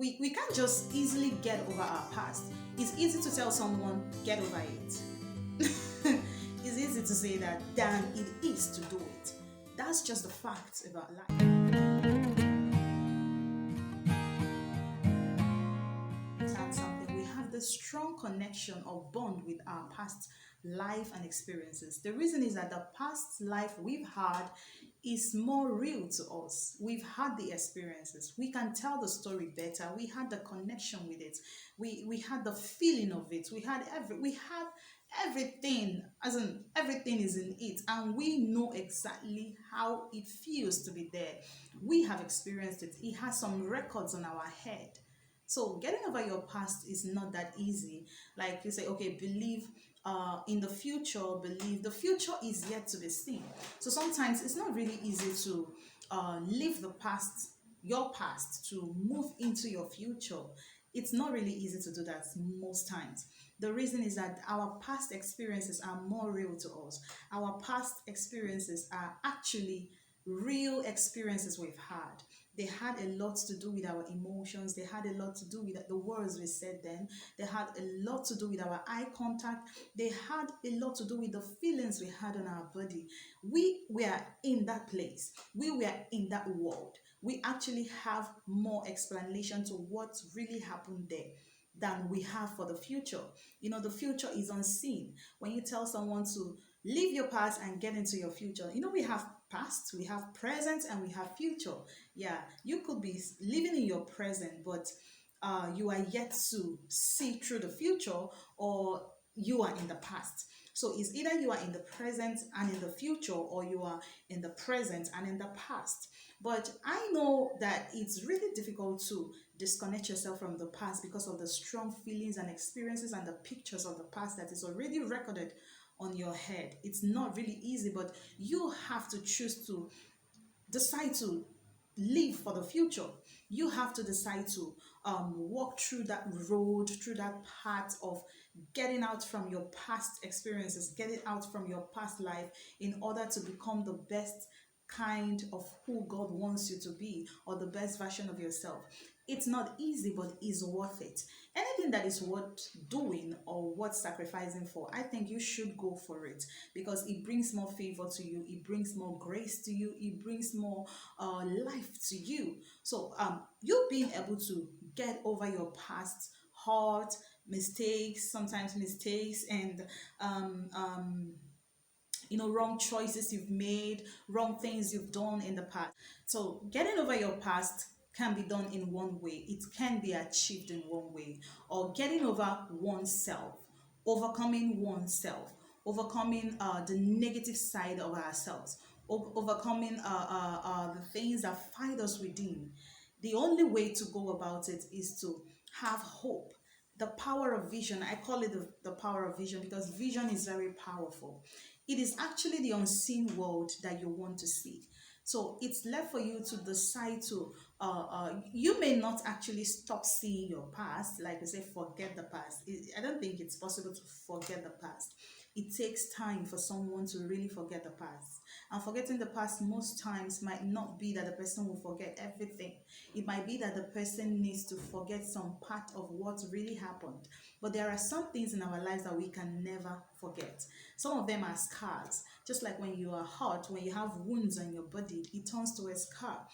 We can't just easily get over our past. It's easy to tell someone, get over it. It's easy to say that than it is to do it. That's just the fact about life. Understand something, we have this strong connection or bond with our past life and experiences. The reason is that the past life we've had is more real to us. We've had the experiences. We can tell the story better. We had the connection with it. We had the feeling of it. We had everything, as in everything is in it, and we know exactly how it feels to be there. We have experienced it. It has some records on our head. So getting over your past is not that easy. Like you say, okay, believe in the future, believe the future is yet to be seen. So sometimes it's not really easy to leave the past, your past, to move into your future. It's not really easy to do that most times. The reason is that our past experiences are more real to us. Our past experiences are actually real experiences we've had. They had a lot to do with our emotions. They had a lot to do with the words we said then. They had a lot to do with our eye contact. They had a lot to do with the feelings we had on our body. We were in that place. We were in that world. We actually have more explanation to what really happened there than we have for the future. You know, the future is unseen. When you tell someone to leave your past and get into your future, you know, we have past, we have present, and we have future. Yeah, you could be living in your present, but you are yet to see through the future, or you are in the past. So it's either you are in the present and in the future, or you are in the present and in the past. But I know that it's really difficult to disconnect yourself from the past because of the strong feelings and experiences and the pictures of the past that is already recorded on your head. It's not really easy, but you have to choose to decide to live for the future. You have to decide to walk through that road, through that path of getting out from your past experiences, getting out from your past life in order to become the best kind of who God wants you to be, or the best version of yourself. It's not easy, but it's worth it. Anything that is worth doing or worth sacrificing for, I think you should go for it, because it brings more favor to you, it brings more grace to you, it brings more life to you. So you being able to get over your past hurt, mistakes, sometimes mistakes, and wrong choices you've made, wrong things you've done in the past. So getting over your past can be done in one way, it can be achieved in one way. Or getting over oneself, overcoming oneself, overcoming the negative side of ourselves, overcoming the things that fight us within. The only way to go about it is to have hope. The power of vision, I call it the power of vision, because vision is very powerful. It is actually the unseen world that you want to see. So it's left for you to decide to, you may not actually stop seeing your past, like I say, forget the past. I don't think it's possible to forget the past. It takes time for someone to really forget the past. And forgetting the past most times might not be that the person will forget everything. It might be that the person needs to forget some part of what really happened. But there are some things in our lives that we can never forget. Some of them are scars. Just like when you are hurt, when you have wounds on your body, it turns to a scar,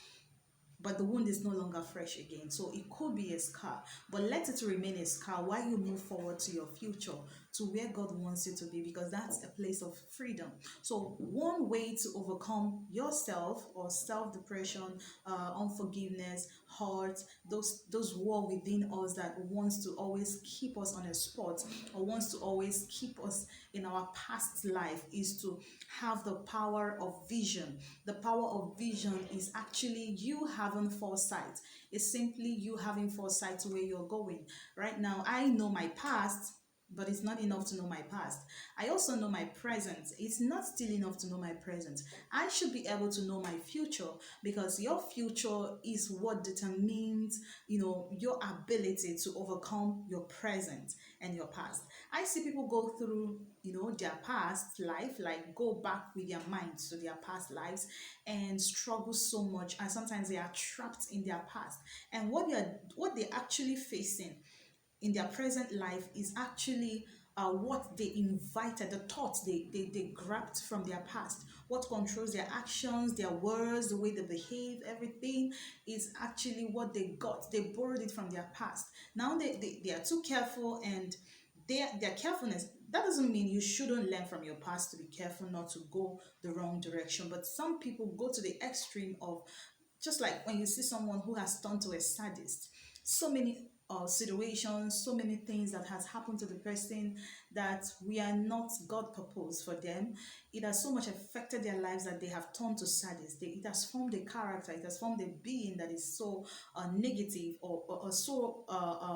but the wound is no longer fresh again. So it could be a scar, but let it remain a scar while you move forward to your future, to where God wants you to be, because that's a place of freedom. So one way to overcome yourself, or self-depression, unforgiveness, hurt, those war within us that wants to always keep us on a spot, or wants to always keep us in our past life, is to have the power of vision. The power of vision is actually you having foresight. It's simply you having foresight to where you're going. Right now, I know my past. but it's not enough to know my past. I also know my present. It's not still enough to know my present. I should be able to know my future, because your future is what determines, your ability to overcome your present and your past. I see people go through, their past life, like go back with their minds to their past lives and struggle so much, and sometimes they are trapped in their past. And what they're actually facing in their present life is actually what they invited, the thoughts they grabbed from their past. What controls their actions, their words, the way they behave, everything is actually what they got. They borrowed it from their past. Now they are too careful, and their carefulness, that doesn't mean you shouldn't learn from your past to be careful not to go the wrong direction. But some people go to the extreme of, just like when you see someone who has turned to a sadist, so many situations, so many things that has happened to the person that we are not God purpose for them. It has so much affected their lives that they have turned to sadists. It has formed a character, it has formed a being that is so negative, or so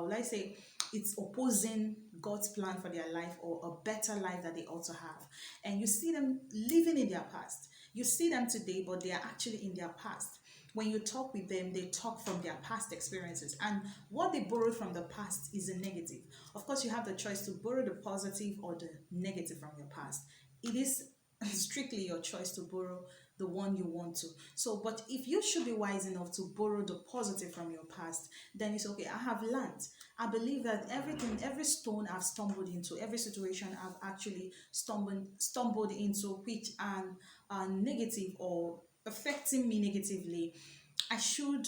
let's say it's opposing God's plan for their life, or a better life that they ought to have. And you see them living in their past. You see them today, but they are actually in their past. When you talk with them, they talk from their past experiences, and what they borrow from the past is a negative. Of course, you have the choice to borrow the positive or the negative from your past. It is strictly your choice to borrow the one you want to. So, but if you should be wise enough to borrow the positive from your past, then it's okay. I have learned. I believe that everything, every stone I've stumbled into, every situation I've actually stumbled into, which are negative or affecting me negatively, I should,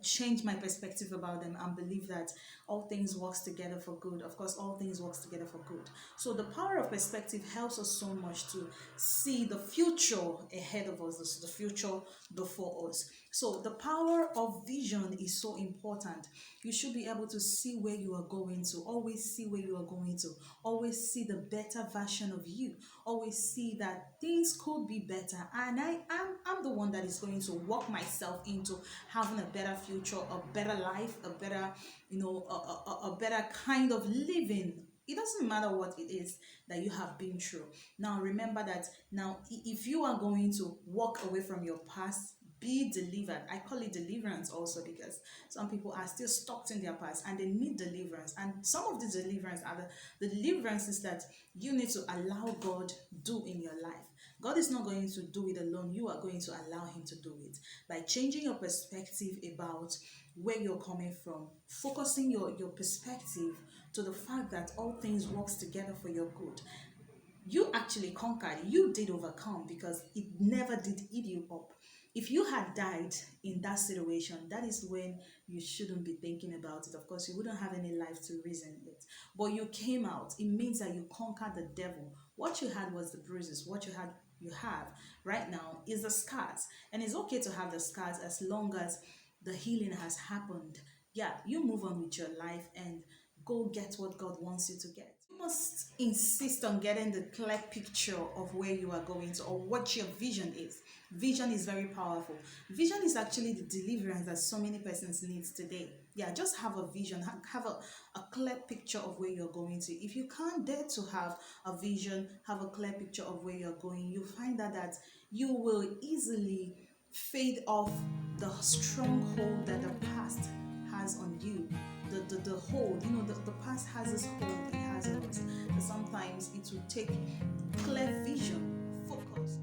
change my perspective about them and believe that all things works together for good. Of course, all things works together for good. So the power of perspective helps us so much to see the future ahead of us, the future before us. So the power of vision is so important. You should be able to see where you are going to, always see where you are going to, always see the better version of you, always see that things could be better. And I'm the one that is going to work myself into having a better future, a better life, a better, a better kind of living. It doesn't matter what it is that you have been through. Now remember that, now if you are going to walk away from your past, be delivered. I call it deliverance also, because some people are still stuck in their past and they need deliverance. And some of the deliverance are the deliverances that you need to allow God do in your life. God is not going to do it alone. You are going to allow him to do it by changing your perspective about where you're coming from, focusing your perspective to the fact that all things works together for your good. You actually conquered, you did overcome, because it never did eat you up. If you had died in that situation, that is when you shouldn't be thinking about it. Of course, you wouldn't have any life to reason it. But you came out. It means that you conquered the devil. What you had was the bruises. What you have right now is the scars. And it's okay to have the scars as long as the healing has happened. Yeah, you move on with your life and go get what God wants you to get. You must insist on getting the clear picture of where you are going to, or what your vision is. Vision is very powerful. Vision is actually the deliverance that so many persons needs today. Yeah, just have a vision, have a clear picture of where you're going to. If you can't dare to have a vision, have a clear picture of where you're going, you find that you will easily fade off the stronghold that the past has on you. The hold, the past has this hold it has on us. And sometimes it will take clear vision, focus.